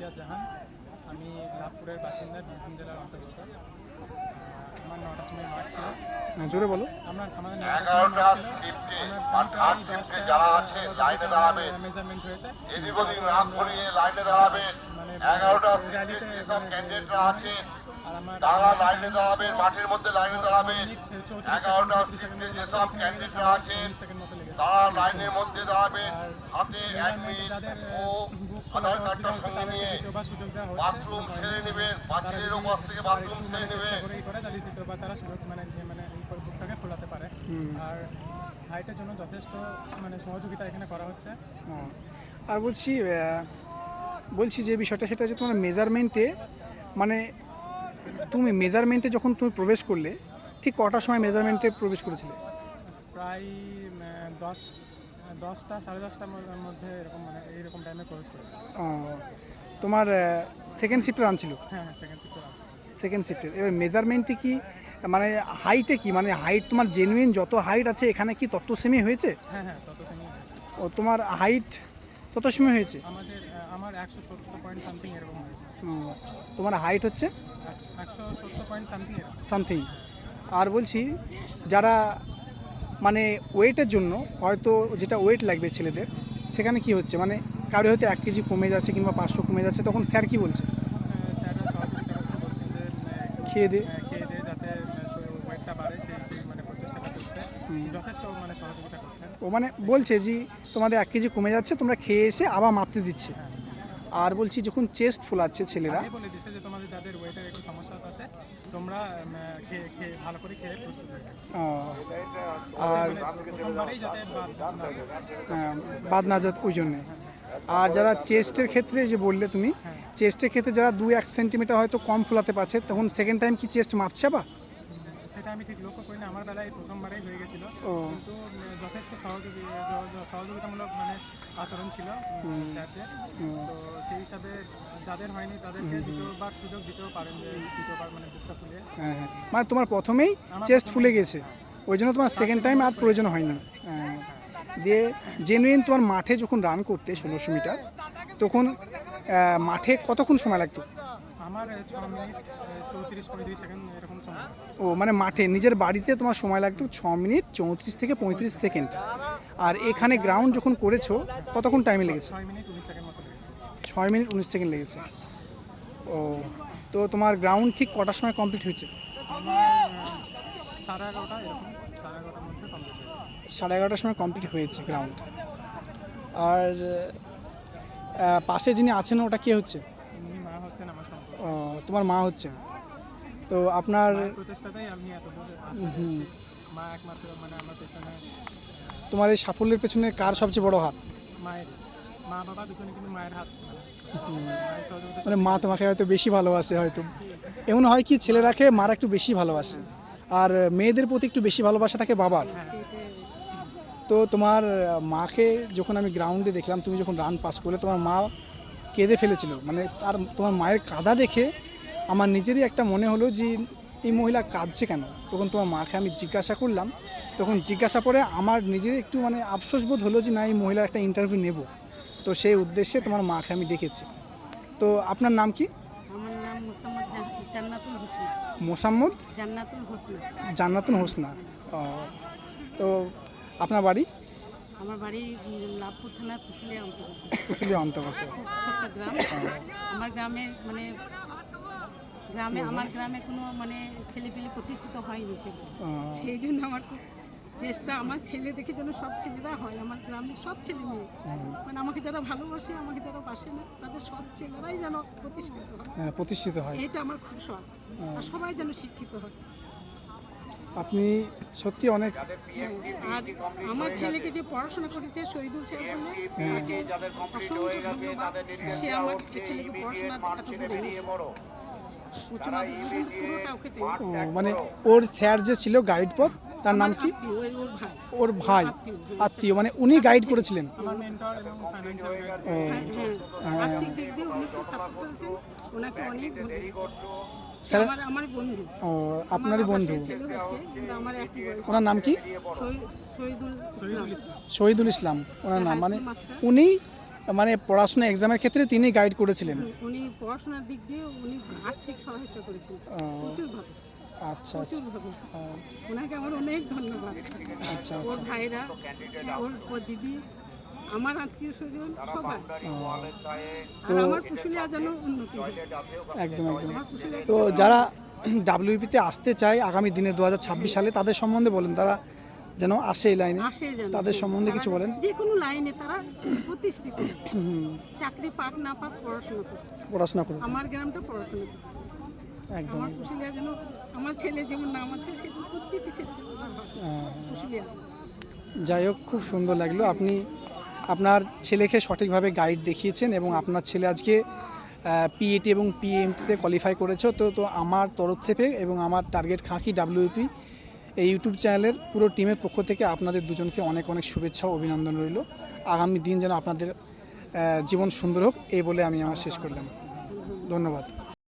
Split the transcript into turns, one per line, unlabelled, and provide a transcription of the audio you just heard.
ইমতিয়াজ জাহান। আমি লাভপুরের বাসিন্দা, বীরভূম জেলার অন্তর্গত। আমার 9টার সময় মাঠ ছিল।
জোরে বলো।
আমাদের 11টা শিফটে আর থার্ড শিফটে যারা আছে লাইনে দাঁড়াবেন, মেজারমেন্ট হয়েছে, এদিক ওদিক না ঘুরিয়ে লাইনে দাঁড়াবেন। 11টা শিফটে যেসব ক্যান্ডিডেটরা আছেন তারা লাইনে দাঁড়াবেন, মাঠের মধ্যে লাইনে দাঁড়াবেন। 11টা শিফটে যেসব ক্যান্ডিডেটরা আছেন তারা লাইনের মধ্যে দাঁড়াবেন। হাতে অ্যাডমিট ও আধার কার্ডটা সঙ্গে নিয়ে বাথরুম সেরে নেবেন, বাচ্চাদের কাছ থেকে বাথরুম সেরে নেবেন। তারা সুযোগ এই বুকটাকে ফোলাতে পারে। আর হাইটের জন্য যথেষ্ট সহযোগিতা এখানে করা হচ্ছে।
আর বলছি যে বিষয়টা, সেটা যে তোমার মেজারমেন্টে, তুমি মেজারমেন্টে যখন তুমি প্রবেশ করলে ঠিক কটার সময় মেজারমেন্টে প্রবেশ করেছিলে?
প্রায় 10টা 10:30টার মধ্যে এইরকম টাইমে প্রবেশ করেছে।
তোমার সেকেন্ড শিফটে রান ছিল?
হ্যাঁ, সেকেন্ড শিফটে রান ছিল।
সেকেন্ড শিফটের এবার মেজারমেন্টে কি হাইটে কি হাইট তোমার জেনুইন যত হাইট আছে এখানে কি তত সেমি হয়েছে?
হ্যাঁ, তত সেমি হয়েছে।
ও তোমার হাইট তত সেমি হয়েছে?
আমার 170 পয়েন্ট সামথিং এরকম হয়েছে।
তোমার হাইট হচ্ছে
170 পয়েন্ট
সামথিং। আর বলছি যারা ওয়েটের জন্য হয়তো যেটা ওয়েট লাগবে ছেলেদের, সেখানে কি হচ্ছে কারো হয়তো 1 কেজি কমে যাচ্ছে কিংবা 500 কমে যাচ্ছে, তখন স্যার কি বলছে?
স্যাররা সহযোগিতা বলছেন যে
খেয়ে দে
যাতে ওয়েটটা বাড়ে, সেই প্রচেষ্টাটা করতে যথেষ্ট সহযোগিতা করছেন।
ও বলছে যে তোমাদের 1 কেজি কমে যাচ্ছে, তোমরা খেয়ে এসে আবার মাপতে দিচ্ছে। আর বলছি যখন চেস্ট ফোলাচ্ছে ছেলেরা,
বলে দিচ্ছে যে তোমাদের যাদের ওয়েটের একটু সমস্যা আছে তোমরা খেয়ে ভালো করে খেয়ে প্রস্তুত হয়ে থাকো। আর প্রথমবারেই যাতে
বাদ না যাত ওই জন্যে। আর যারা চেস্টের ক্ষেত্রে যে বললে তুমি, চেস্টের ক্ষেত্রে যারা 2-1 সেন্টিমিটার হয়তো কম ফোলাতে পারছে, তখন সেকেন্ড টাইম কি চেস্ট মাপছে বা?
সেটা আমি ঠিক লক্ষ্য করি না, আমার বেলায় প্রথমবারেই হয়ে গেছিলো। কিন্তু যথেষ্ট সহযোগিতামূলক আচরণ ছিল স্যারদের। তো সেই হিসাবে যাদের হয়নি তাদেরকে দ্বিতীয়বার সুযোগ দিতেও পারেন, যে দ্বিতীয়বার বুকটা ফুলে।
হ্যাঁ, তোমার প্রথমেই চেস্ট ফুলে গেছে, ওই জন্য তোমার সেকেন্ড টাইম আর প্রয়োজন হয়নি। দিয়ে জেনুইন তোমার মাঠে যখন রান করতে 1600 মিটার, তখন মাঠে কতক্ষণ সময় লাগতো?
আমার 6 মিনিট 34-35 সেকেন্ড এরকম সময়।
ও মাঠে নিজের বাড়িতে তোমার সময় লাগতো 6 মিনিট 34 থেকে 35 সেকেন্ড। আর এখানে গ্রাউন্ড যখন করেছো কতক্ষণ টাইমে লেগেছে?
6 মিনিট 19 সেকেন্ড মতো লেগেছে।
6 মিনিট 19 সেকেন্ড লেগেছে। ও তো তোমার গ্রাউন্ড ঠিক কটার সময় কমপ্লিট হয়েছে?
আমার 11:30 এরকম, 11:30টার মধ্যে কমপ্লিট হয়েছে।
11:30টার সময় কমপ্লিট হয়েছে গ্রাউন্ড। আর পাশে যিনি আছেন ওটা কে হচ্ছে?
মা হচ্ছেন আমার সম্পর্ক।
ও তোমার মা হচ্ছে। তো আপনার
প্রচেষ্টাতেই আমি এত দূর আসতে পেরেছি। মা একমাত্র আমার পেছনে।
তোমার এই সাফল্যের পেছনে কার সবচেয়ে বড় হাত?
মায়ের। মা বাবা দুজনে কিন্তু মায়ের হাত।
মা তোমাকে হয়তো বেশি ভালোবাসে, হয়তো এমন হয় কি ছেলেরাকে মারা একটু বেশি ভালোবাসে, আর মেয়েদের প্রতি একটু বেশি ভালোবাসা থাকে বাবার। তো তোমার মাকে যখন আমি গ্রাউন্ডে দেখলাম, তুমি যখন রান পাস করলে তোমার মা কেঁদে ফেলেছিল, তোমার মায়ের কাঁদা দেখে আমার নিজেরই একটা মনে হলো যে এই মহিলা কাঁদছে কেন। তখন তোমার মাকে আমি জিজ্ঞাসা করলাম, তখন জিজ্ঞাসা করে আমার নিজের একটু আফসোস বোধ হলো যে না, এই মহিলার একটা ইন্টারভিউ নেব। তো সেই উদ্দেশ্যে তোমার মাকে আমি ডেকেছি। তো আপনার নাম কি?
আমার নাম জান্নাতুল হোসনা।
মোসাম্মদ জান্নাতুল হোসনা। তো আপনার বাড়ি?
আমার বাড়ি লাভপুর থানার পুশুলিয়া অন্তর্গত। ছোট্ট গ্রাম। আমার গ্রামে আমার গ্রামে কোনো ছেলেপেলে প্রতিষ্ঠিত হয়নি, সেই জন্য আমার খুব চেষ্টা, আমার ছেলে দেখে যেন সব ছেলেরা হয়, আমার গ্রামের সব ছেলে মেয়ে আমাকে যারা ভালোবাসে, আমাকে যারা বাসে না, তাদের সব ছেলেরাই যেন প্রতিষ্ঠিত হয়, এটা আমার খুব শখ। আর সবাই যেন শিক্ষিত হয়।
আপনি সত্যি অনেক।
আর আমার ছেলেকে যে পড়াশোনা করেছে শহীদুল সাহেব বলে, তাকে অসংখ্য ধন্যবাদ। সে আমার ছেলেকে পড়াশোনা এত দূর এনেছে, উচ্চ মাধ্যমিক কিন্তু পুরোটা ওকে টেনেছে।
ওর স্যার যে ছিল গাইড পথ, তার নাম কি? ওর ভাই আত্মীয়, উনি গাইড করেছিলেন।
আমার মেন্টর এবং ফাইনান্সিয়াল গাইড।
আর্থিক দিক দিয়ে উনি খুব সাপোর্ট করেছেন, ওনাকে অনেক ধন্যবাদ। আমার বন্ধু।
ও আপনারই বন্ধু।
ছেলে হয়েছে কিন্তু আমার একই বয়স।
ওনার নাম কি?
শহীদুল
ইসলাম ওনার নাম। উনি মানে পড়াশোনা এক্সামের ক্ষেত্রে তিনি গাইড করেছিলেন?
উনি পড়াশোনার দিক দিয়ে উনি আর্থিক সহায়তা করেছেন প্রচুরভাবে,
আচ্ছা আচ্ছা
প্রচুরভাবে। ওনাকে আমার অনেক ধন্যবাদ।
আচ্ছা
ওর ভাইরা, ওর দিদি, আমার আত্মীয় স্বজন সবাই। আর আমার পুশুলিয়া যেন উন্নতি হয়।
একদম একদম।
আমার পুশুলিয়া
তো যারা ডাব্লিউপিতে আসতে চায় আগামী দিনে 2026 সালে, তাদের সম্বন্ধে বলেন, তারা যেন আসে এই লাইনে,
আসে যেন,
তাদের সম্বন্ধে কিছু বলেন।
যে কোনো লাইনে তারা প্রতিষ্ঠিত হয়। চাকরি পাক না পাক পড়াশোনা করুন। আমার গ্রামটা পড়াশোনা করুন।
একদম
আমার পুশুলিয়া যেন, আমার ছেলে যেমন নাম আছে সেরকম প্রত্যেকটি ছেলে পুশুলিয়া।
যাই হোক, খুব সুন্দর লাগলো। আপনি আপনার ছেলেকে সঠিকভাবে গাইড দেখিয়েছেন এবং আপনার ছেলে আজকে পিএটি এবং পিএমটিতে কোয়ালিফাই করেছে। তো আমার তরফ থেকে এবং আমার টার্গেট খাঁকি ডাব্লিউপি এই ইউটিউব চ্যানেলের পুরো টিমের পক্ষ থেকে আপনাদের দুজনকে অনেক অনেক শুভেচ্ছা ও অভিনন্দন রইল। আগামী দিন যেন আপনাদের জীবন সুন্দর হোক, এই বলে আমি আমার শেষ করলাম। ধন্যবাদ।